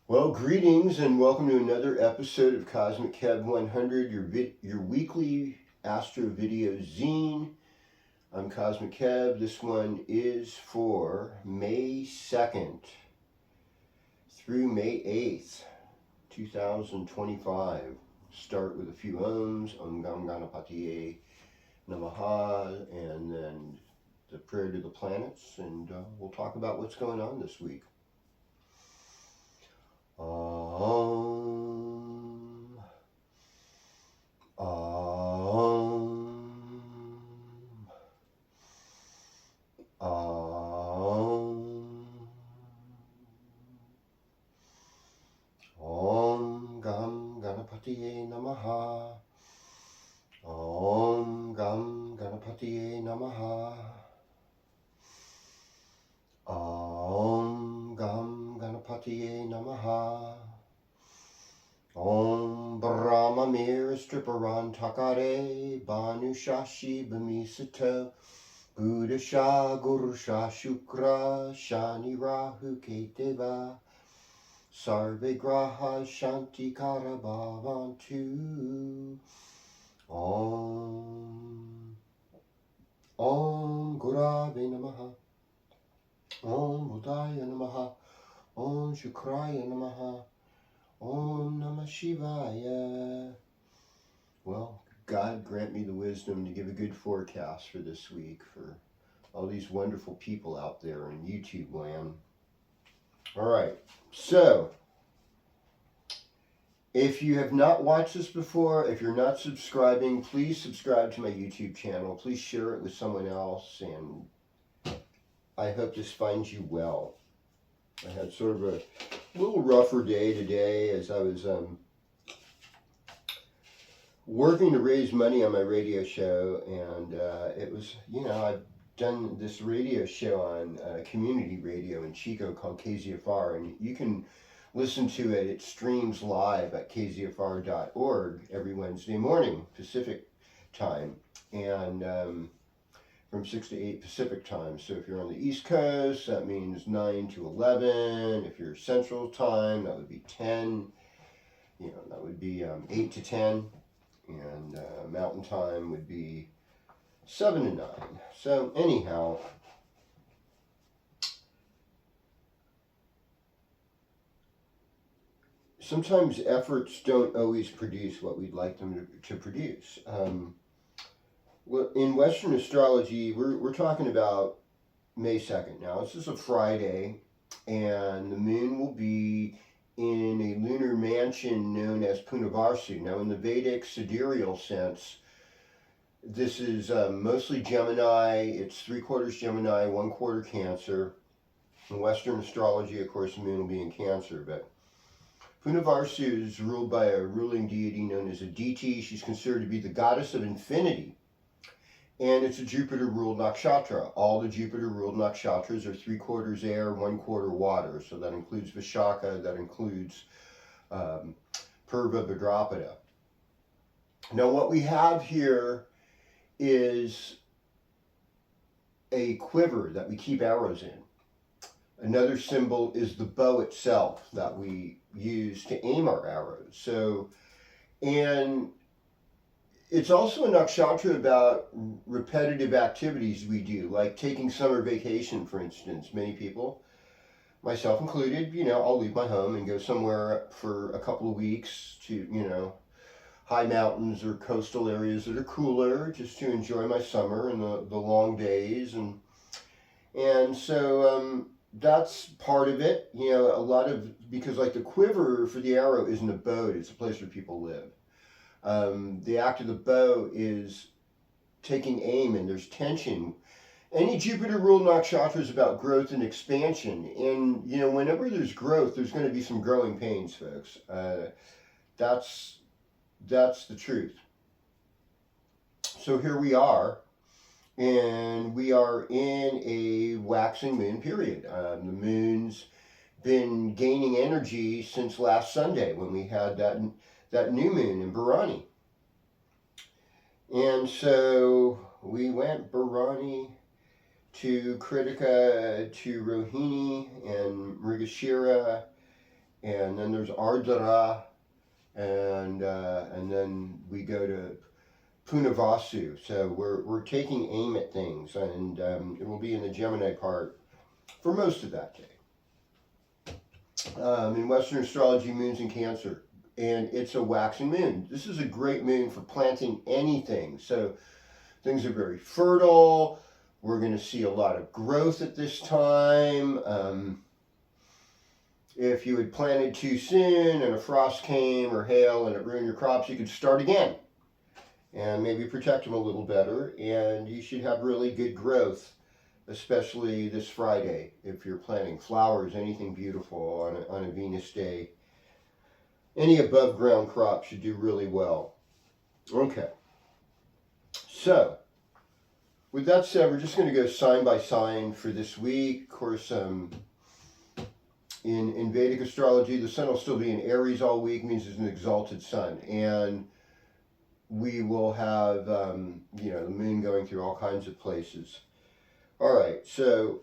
Well, greetings and welcome to another episode of Cosmic Kev 100, your weekly astro video zine. I'm Cosmic Kev. This one is for May 2nd through May 8th, 2025. Start with a few ohms, Om Gam Ganapatiye Namaha, and then the prayer to the planets, and we'll talk about what's going on this week. Om. Om. Om. Om Gam Ganapatiye Namaha. Om Gam Ganapatiye Namaha. Om Gam Ganapatiye Namaha. Om Brahma Mir Striparan Takare Banu Shashi Bamisato Buddha Sha Guru Sha Shukra Shani Rahu Keteva Sarve Graha Shanti Karabhavantu. Om Gurave Namaha. Om Buddhaya Namaha. Om Shukraya Namaha. Om Namah Shivaya. Well, God grant me the wisdom to give a good forecast for this week for all these wonderful people out there in YouTube land. All right, so if you have not watched this before, if you're not subscribing, please subscribe to my YouTube channel. Please share it with someone else, and I hope this finds you well. I had sort of a little rougher day today as I was working to raise money on my radio show, and it was, I've done this radio show on community radio in Chico called KZFR, and you can listen to it. It streams live at kzfr.org every Wednesday morning Pacific time, and from 6 to 8 Pacific time. So if you're on the East Coast, that means 9 to 11. If you're Central time, that would be 10. That would be 8 to 10. And Mountain time would be 7 to 9. So anyhow, sometimes efforts don't always produce what we'd like them to produce. Well, in Western astrology, we're talking about May 2nd now. This is a Friday, and the moon will be in a lunar mansion known as Punavarsu. Now, in the Vedic sidereal sense, this is mostly Gemini. It's 3/4 Gemini, 1/4 Cancer. In Western astrology, of course, the moon will be in Cancer, but Punavarsu is ruled by a ruling deity known as Aditi. She's considered to be the goddess of infinity. And it's a Jupiter-ruled nakshatra. All the Jupiter-ruled nakshatras are 3/4 air, 1/4 water. So that includes Vishaka, that includes Purva Bhadrapada. Now what we have here is a quiver that we keep arrows in. Another symbol is the bow itself that we use to aim our arrows. And it's also a nakshatra about repetitive activities we do, like taking summer vacation, for instance. Many people, myself included, I'll leave my home and go somewhere for a couple of weeks to, high mountains or coastal areas that are cooler, just to enjoy my summer and the long days. And so that's part of it, because like the quiver for the arrow isn't a boat, it's a place where people live. The act of the bow is taking aim, and there's tension. Any Jupiter-ruled nakshatra is about growth and expansion. And, whenever there's growth, there's going to be some growing pains, folks. That's the truth. So here we are, and we are in a waxing moon period. The moon's been gaining energy since last Sunday when we had that new moon in Bharani. And so we went Bharani to Kritika to Rohini and Mrigashira, and then there's Ardhara, and then we go to Punavasu. So we're taking aim at things, and it will be in the Gemini part for most of that day. In Western astrology, moon's in Cancer, and it's a waxing moon. This is a great moon for planting anything. So things are very fertile. We're going to see a lot of growth at this time. If you had planted too soon and a frost came or hail and it ruined your crops, you could start again and maybe protect them a little better. And you should have really good growth, especially this Friday if you're planting flowers, anything beautiful on a Venus day. Any above ground crop should do really well. Okay. So, with that said, we're just going to go sign by sign for this week. Of course, in Vedic astrology, the sun will still be in Aries all week, means it's an exalted sun. And we will have, the moon going through all kinds of places. All right, so,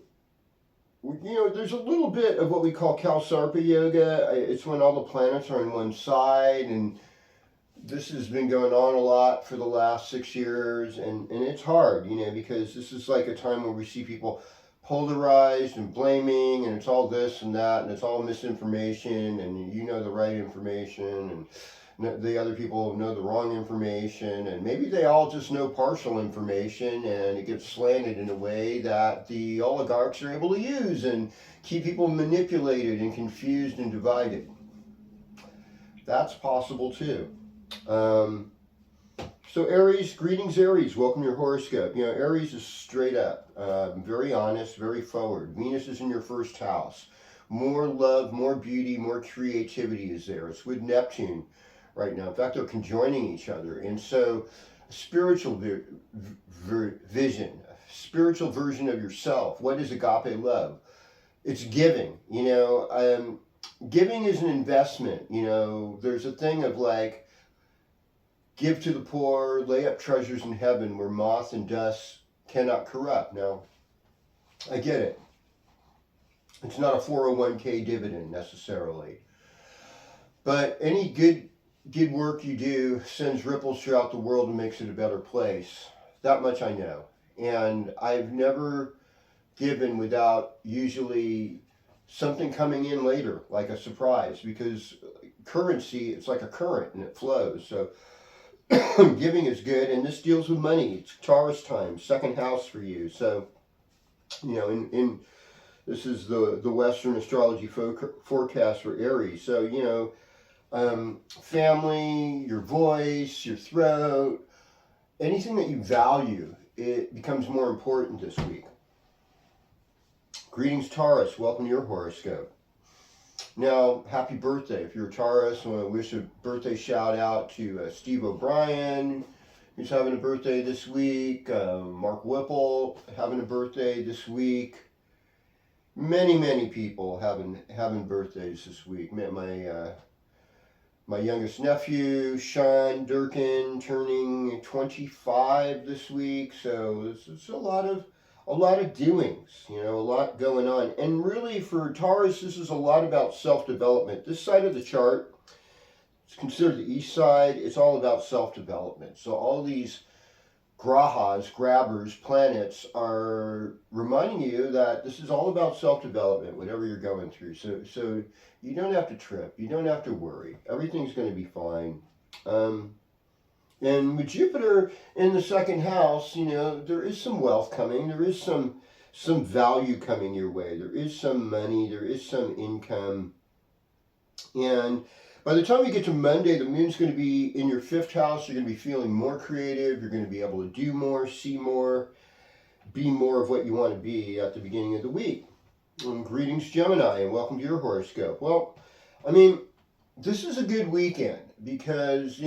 there's a little bit of what we call Kalsarpa yoga. It's when all the planets are on one side, and this has been going on a lot for the last 6 years, and it's hard, because this is like a time where we see people polarized and blaming, and it's all this and that, and it's all misinformation, and the right information, and the other people know the wrong information, and maybe they all just know partial information, and it gets slanted in a way that the oligarchs are able to use and keep people manipulated and confused and divided. That's possible too. So Aries, greetings Aries, welcome to your horoscope. Aries is straight up, very honest, very forward. Venus is in your first house. More love, more beauty, more creativity is there. It's with Neptune right now. In fact, they're conjoining each other. And so a spiritual vision, a spiritual version of yourself. What is agape love? It's giving. Giving is an investment. There's a thing of like, give to the poor, lay up treasures in heaven where moth and dust cannot corrupt. Now, I get it. It's not a 401k dividend necessarily. But any good work you do sends ripples throughout the world and makes it a better place. That much I know. And I've never given without usually something coming in later, like a surprise, because currency, it's like a current and it flows. So giving is good, and this deals with money. It's Taurus time, second house for you. So, in this is the Western astrology forecast for Aries. So, family, your voice, your throat, anything that you value, it becomes more important this week. Greetings Taurus, welcome to your horoscope. Now, happy birthday. If you're a Taurus, I want to wish a birthday shout out to Steve O'Brien, who's having a birthday this week. Mark Whipple having a birthday this week. Many people having birthdays this week. My youngest nephew, Sean Durkin, turning 25 this week. So it's a lot of doings, a lot going on. And really for Taurus, this is a lot about self-development. This side of the chart, it's considered the east side, it's all about self-development. So all these grahas, grabbers, planets are reminding you that this is all about self-development, whatever you're going through. So you don't have to trip, you don't have to worry. Everything's going to be fine. And with Jupiter in the second house, there is some wealth coming. There is some value coming your way. There is some money. There is some income. And by the time you get to Monday, the moon's going to be in your fifth house. You're going to be feeling more creative. You're going to be able to do more, see more, be more of what you want to be at the beginning of the week. Greetings, Gemini, and welcome to your horoscope. Well, this is a good weekend because,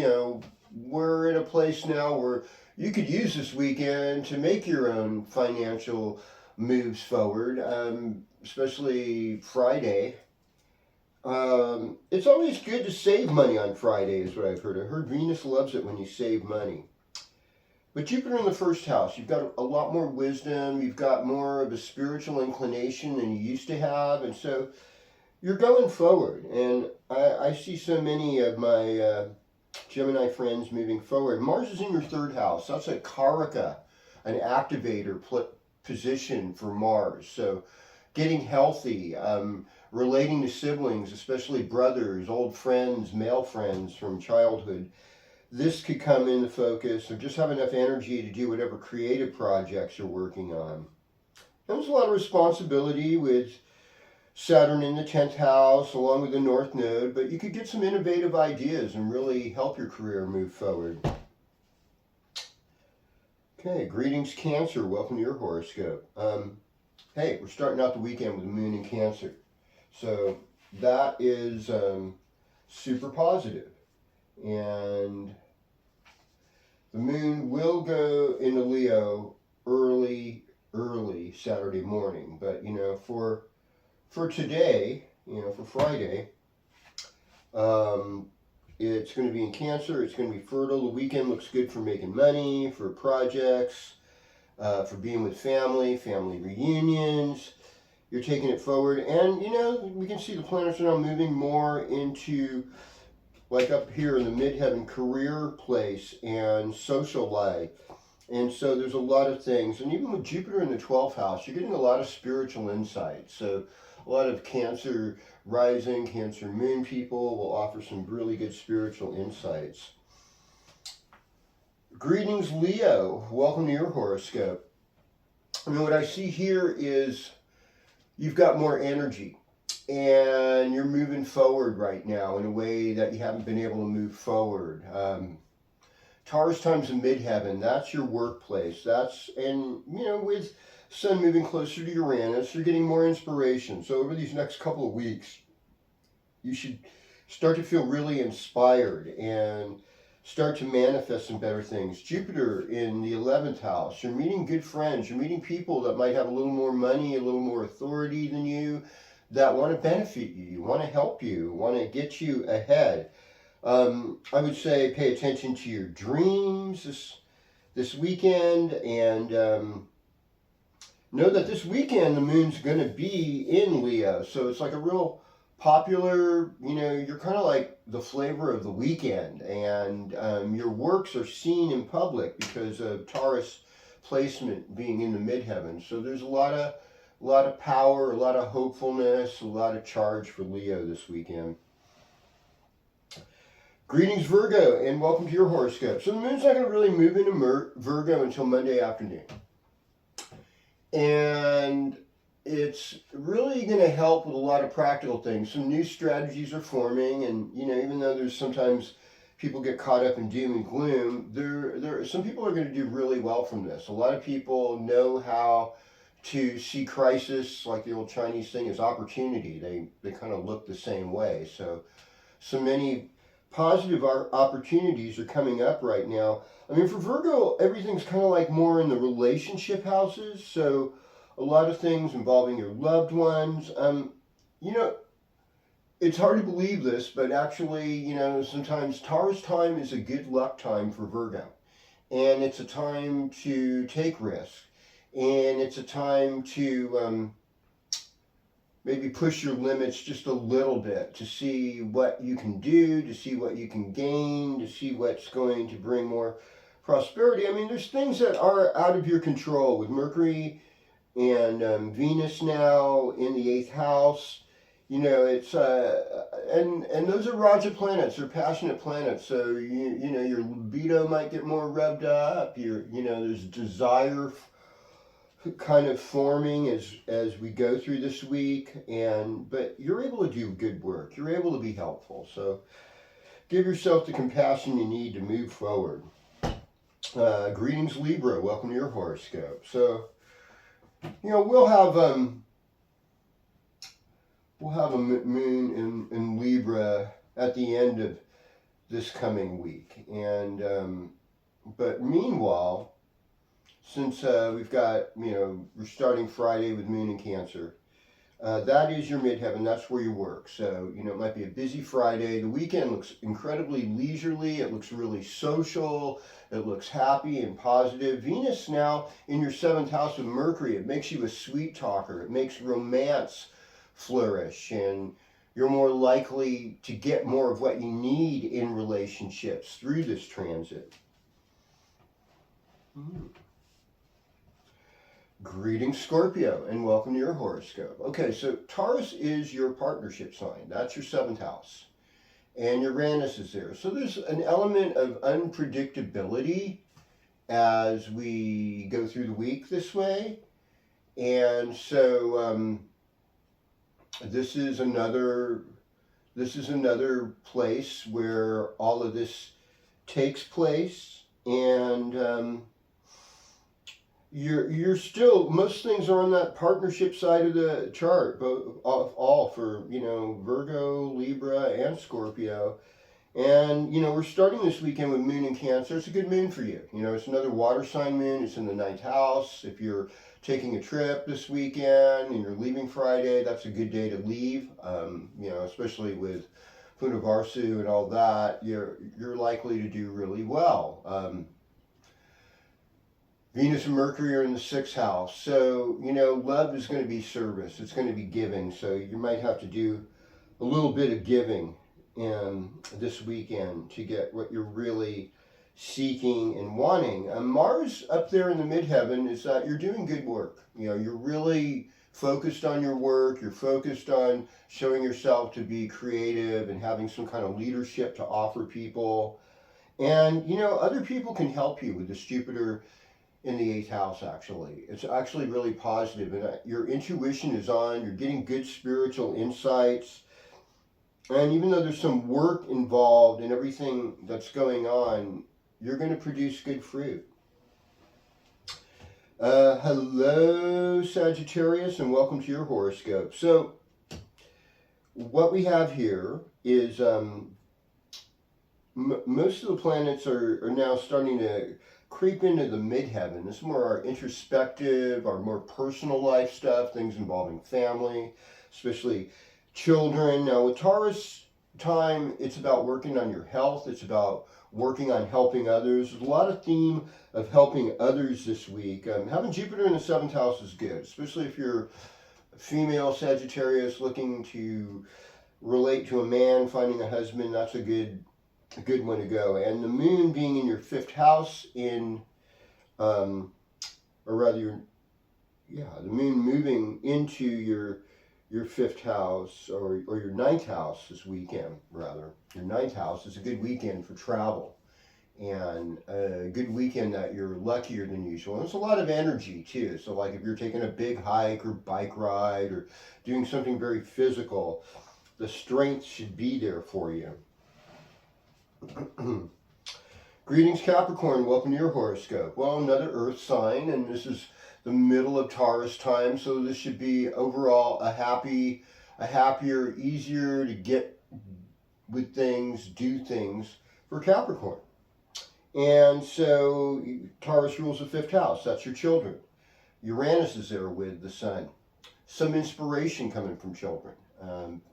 we're in a place now where you could use this weekend to make your own financial moves forward, especially Friday. It's always good to save money on Friday is what I've heard. I heard Venus loves it when you save money. But Jupiter in the first house, you've got a lot more wisdom, you've got more of a spiritual inclination than you used to have, and so you're going forward. And I see so many of my Gemini friends moving forward. Mars is in your third house. That's a Karaka, an activator position for Mars. So getting healthy, relating to siblings, especially brothers, old friends, male friends from childhood. This could come into focus, or just have enough energy to do whatever creative projects you're working on. There's a lot of responsibility with Saturn in the 10th house, along with the North Node, but you could get some innovative ideas and really help your career move forward. Okay, greetings Cancer, welcome to your horoscope. Hey, we're starting out the weekend with the moon in Cancer. So that is super positive. And the moon will go into Leo early Saturday morning. But, you know, for today, you know, for Friday, it's going to be in Cancer. It's going to be fertile. The weekend looks good for making money, for projects, for being with family reunions. You're taking it forward. And, you know, we can see the planets are now moving more into, like up here in the midheaven, career place and social life. And so there's a lot of things. And even with Jupiter in the 12th house, you're getting a lot of spiritual insight. So a lot of Cancer rising, Cancer moon people will offer some really good spiritual insights. Greetings, Leo. Welcome to your horoscope. I mean, what I see here is you've got more energy and you're moving forward right now in a way that you haven't been able to move forward. Taurus times in midheaven, that's your workplace. And you know, with Sun moving closer to Uranus, you're getting more inspiration. So over these next couple of weeks, you should start to feel really inspired and start to manifest some better things. Jupiter in the 11th house, you're meeting good friends, you're meeting people that might have a little more money, a little more authority than you, that want to benefit you, want to help you, want to get you ahead. I would say pay attention to your dreams this weekend, and know that this weekend the moon's going to be in Leo, so it's like a real popular, you know, you're kind of like the flavor of the weekend, and your works are seen in public because of Taurus placement being in the midheaven. So there's a lot of power, a lot of hopefulness, a lot of charge for Leo this weekend. Greetings, Virgo, and welcome to your horoscope. So the moon's not going to really move into Virgo until Monday afternoon. And it's really going to help with a lot of practical things. Some new strategies are forming, and, you know, even though there's sometimes people get caught up in doom and gloom, some people are going to do really well from this. A lot of people know how to see crisis, like the old Chinese thing, as opportunity. They kind of look the same way. So many positive opportunities are coming up right now. I mean, for Virgo, everything's kind of like more in the relationship houses. So a lot of things involving your loved ones. You know, it's hard to believe this, but actually, you know, sometimes Taurus time is a good luck time for Virgo. And it's a time to take risks. And it's a time to maybe push your limits just a little bit, to see what you can do, to see what you can gain, to see what's going to bring more prosperity. I mean, there's things that are out of your control with Mercury and Venus now in the 8th house. You know, it's and those are Raja planets, they're passionate planets. So you know, your libido might get more revved up. You know, there's desire kind of forming as we go through this week, but you're able to do good work. You're able to be helpful. So give yourself the compassion you need to move forward. Greetings, Libra. Welcome to your horoscope. So, you know, we'll have a moon in Libra at the end of this coming week, and but meanwhile, since we've got, you know, we're starting Friday with moon in Cancer, That is your midheaven. That's where you work. So, you know, it might be a busy Friday. The weekend looks incredibly leisurely. It looks really social. It looks happy and positive. Venus now in your seventh house with Mercury. It makes you a sweet talker. It makes romance flourish. And you're more likely to get more of what you need in relationships through this transit. Greetings, Scorpio, and welcome to your horoscope. Okay, so Taurus is your partnership sign. That's your seventh house. And Uranus is there. So there's an element of unpredictability as we go through the week this way. And so this is another place where all of this takes place. And you're still, most things are on that partnership side of the chart, both all for, you know, Virgo, Libra, and Scorpio. And, you know, we're starting this weekend with Moon in Cancer. It's a good moon for you. You know, it's another water sign moon. It's in the ninth house. If you're taking a trip this weekend and you're leaving Friday, that's a good day to leave. You know, especially with Punavarsu and all that, you're likely to do really well. Venus and Mercury are in the sixth house. So, you know, love is going to be service. It's going to be giving. So you might have to do a little bit of giving this weekend to get what you're really seeking and wanting. Mars up there in the midheaven is that you're doing good work. You know, you're really focused on your work. You're focused on showing yourself to be creative and having some kind of leadership to offer people. And, you know, other people can help you with this Jupiter in the eighth house, actually. It's actually really positive, and your intuition is on. You're getting good spiritual insights. And even though there's some work involved in everything that's going on, you're going to produce good fruit. Hello, Sagittarius, and welcome to your horoscope. So, what we have here is most of the planets are now starting to creep into the midheaven. This is more our introspective, our more personal life stuff, things involving family, especially children. Now with Taurus time, it's about working on your health. It's about working on helping others. There's a lot of theme of helping others this week. Having Jupiter in the seventh house is good, especially if you're a female Sagittarius looking to relate to a man, finding a husband. That's a good one to go. And the moon being in your fifth house the moon moving into your fifth house or your ninth house this weekend, rather. Your ninth house is a good weekend for travel and a good weekend that you're luckier than usual. And it's a lot of energy too. So like if you're taking a big hike or bike ride or doing something very physical, the strength should be there for you. Greetings, Capricorn. Welcome to your horoscope. Well, another earth sign, and this is the middle of Taurus time, so this should be overall a happier, easier to get with things, do things for Capricorn. And so Taurus rules the fifth house. That's your children. Uranus is there with the sun. Some inspiration coming from children.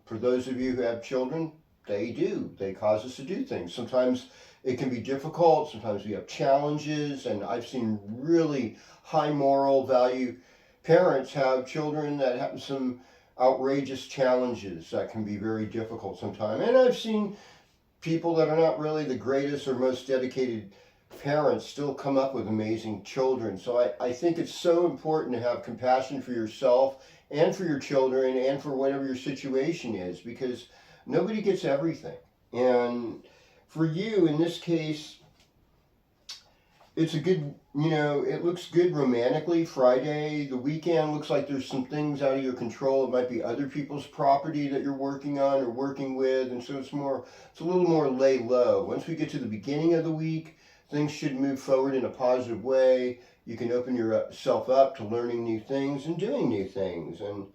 For those of you who have children, they cause us to do things. Sometimes it can be difficult. Sometimes we have challenges, and I've seen really high moral value parents have children that have some outrageous challenges that can be very difficult sometimes. And I've seen people that are not really the greatest or most dedicated parents still come up with amazing children. So I think it's so important to have compassion for yourself and for your children and for whatever your situation is, because nobody gets everything. And for you, in this case, it's a good, it looks good romantically. Friday, the weekend looks like there's some things out of your control. It might be other people's property that you're working on or working with. And so it's a little more lay low. Once we get to the beginning of the week, things should move forward in a positive way. You can open yourself up to learning new things and doing new things. And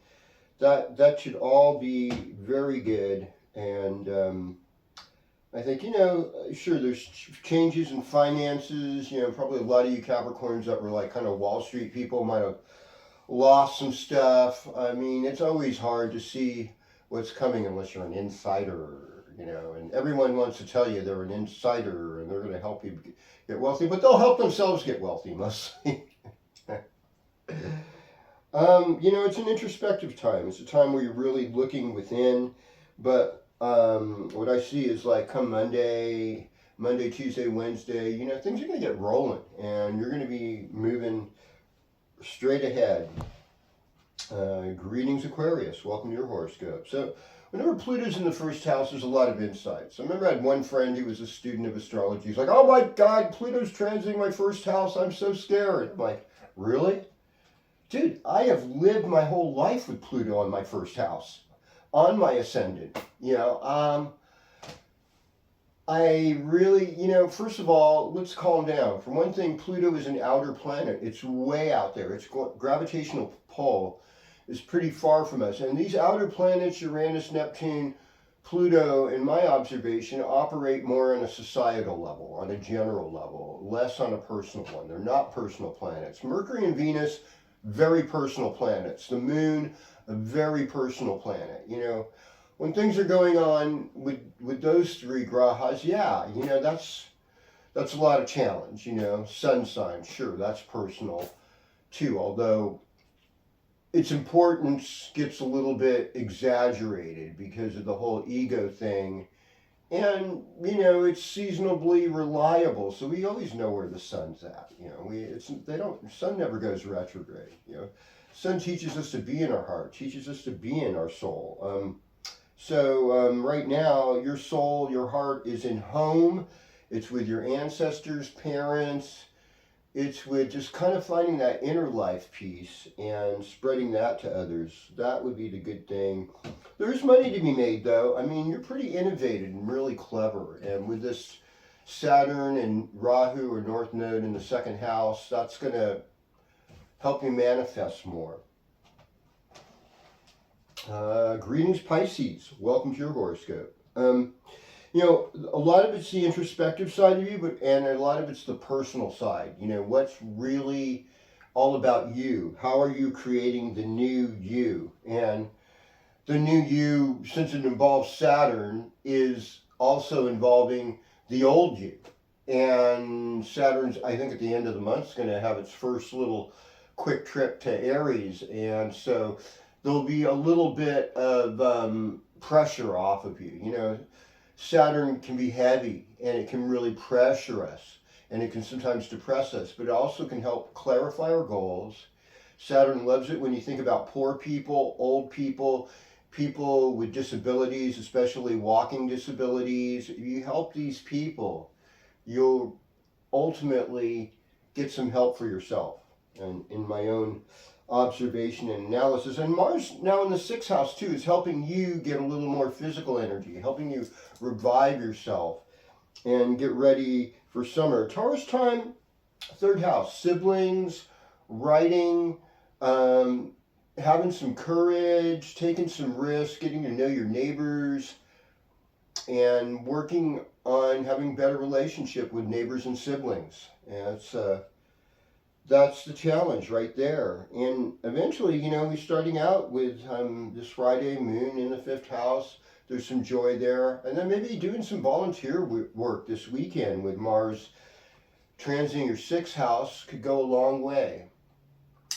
that should all be very good. And I think, sure, there's changes in finances. Probably a lot of you Capricorns that were like kind of Wall Street people might have lost some stuff. I mean, it's always hard to see what's coming unless you're an insider, you know, and everyone wants to tell you they're an insider and they're going to help you get wealthy, but they'll help themselves get wealthy mostly. You know, it's an introspective time. It's a time where you're really looking within, but what I see is like come Monday, Tuesday, Wednesday, you know, things are going to get rolling and you're going to be moving straight ahead. Greetings, Aquarius. Welcome to your horoscope. So, whenever Pluto's in the first house, there's a lot of insights. I remember I had one friend who was a student of astrology. He's like, oh my God, Pluto's transiting my first house. I'm so scared. I'm like, really? Dude, I have lived my whole life with Pluto on my first house, on my ascendant. You know, I really, you know, first of all, let's calm down. For one thing, Pluto is an outer planet. It's way out there. Its gravitational pull is pretty far from us. And these outer planets, Uranus, Neptune, Pluto, in my observation, operate more on a societal level, on a general level, less on a personal one. They're not personal planets. Mercury and Venus, very personal planets. The moon, a very personal planet. You know, when things are going on with those three grahas, yeah, you know, that's a lot of challenge. You know, sun sign, sure, that's personal too, although its importance gets a little bit exaggerated because of the whole ego thing. And, you know, it's seasonably reliable, so we always know where the sun's at. You know, sun never goes retrograde. You know, sun teaches us to be in our heart, teaches us to be in our soul. So right now, your soul, your heart is in home. It's with your ancestors, parents. It's with just kind of finding that inner life peace and spreading that to others. That would be the good thing. There's money to be made, though. I mean, you're pretty innovative and really clever. And with this Saturn and Rahu or North Node in the second house, that's going to help you manifest more. Greetings, Pisces. Welcome to your horoscope. You know, a lot of it's the introspective side of you, and a lot of it's the personal side. You know, what's really all about you? How are you creating the new you? And the new you, since it involves Saturn, is also involving the old you. And Saturn's, I think at the end of the month, is going to have its first little quick trip to Aries. And so there'll be a little bit of pressure off of you. You know, Saturn can be heavy and it can really pressure us and it can sometimes depress us, but it also can help clarify our goals. Saturn loves it when you think about poor people, old people, people with disabilities, especially walking disabilities. If you help these people, you'll ultimately get some help for yourself. And in my own observation and analysis, and Mars now in the sixth house too is helping you get a little more physical energy, helping you revive yourself and get ready for summer. Taurus time, third house, siblings, writing, having some courage, taking some risks, getting to know your neighbors, and working on having better relationship with neighbors and siblings. And that's the challenge right there. And eventually, you know, we're starting out with this Friday, moon in the fifth house. There's some joy there. And then maybe doing some volunteer work this weekend with Mars transiting your sixth house could go a long way.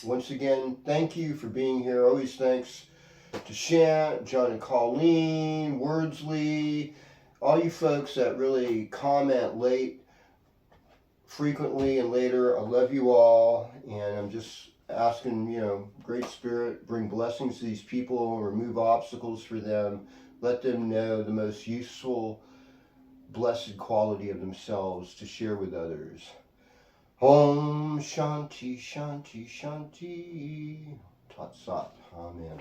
Once again, thank you for being here. Always thanks to Shant, John and Colleen, Wordsley, all you folks that really comment late, frequently and later. I love you all, and I'm just asking, you know, Great Spirit, bring blessings to these people, remove obstacles for them, let them know the most useful, blessed quality of themselves to share with others. Om Shanti Shanti Shanti Tat Sat. Amen.